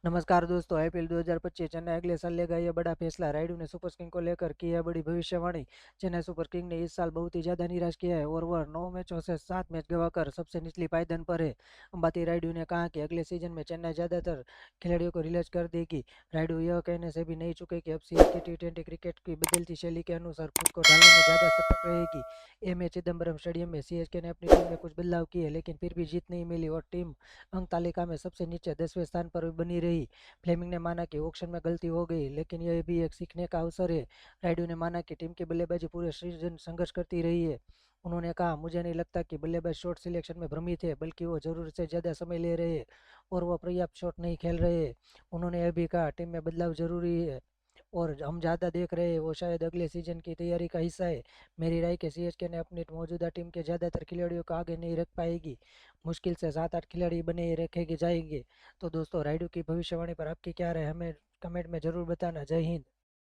नमस्कार दोस्तों, आईपीएल 2025 चेन्नई अगले साल लेगा ये बड़ा फैसला। रायडू ने सुपर किंग को लेकर की है बड़ी भविष्यवाणी। चेन्नई सुपर किंग ने इस साल बहुत ही ज्यादा निराश किया है और वह 9 मैचों से 7 मैच गंवाकर सबसे निचली पायदान पर है। अंबाती रायडू ने कहा कि अगले सीजन में चेन्नई ज्यादातर खिलाड़ियों को रिलीज कर देगी। रायडू यह कहने से भी नहीं चुके कि अब सीएसके टी20 क्रिकेट की बदलती शैली के अनुसार खुद को ढालने में ज्यादा सतर्क रहेगी। एम ए चिदम्बरम स्टेडियम में सीएसके ने अपनी टीम में कुछ बदलाव किए, लेकिन फिर भी जीत नहीं मिली और टीम अंक तालिका में सबसे नीचे 10वें स्थान पर बनी रही। फ्लेमिंग ने माना कि ऑक्शन में गलती हो गई, लेकिन यह भी एक सीखने का अवसर है। रायडू ने माना कि टीम की बल्लेबाजी पूरे सीजन संघर्ष करती रही है। उन्होंने कहा, मुझे नहीं लगता कि बल्लेबाज शॉट सिलेक्शन में भ्रमित है, बल्कि वो जरूरत से ज़्यादा समय ले रहे हैं और वह पर्याप्त शॉट नहीं खेल रहे हैं। उन्होंने यह भी कहा, टीम में बदलाव जरूरी है और हम ज़्यादा देख रहे हैं वो शायद अगले सीजन की तैयारी का हिस्सा है। मेरी राय के सीएसके ने अपनी मौजूदा टीम के ज़्यादातर खिलाड़ियों को आगे नहीं रख पाएगी। मुश्किल से 7-8 खिलाड़ी बने रखेंगे जाएंगे। तो दोस्तों, रायडू की भविष्यवाणी पर आपकी क्या राय, हमें कमेंट में ज़रूर बताना। जय हिंद।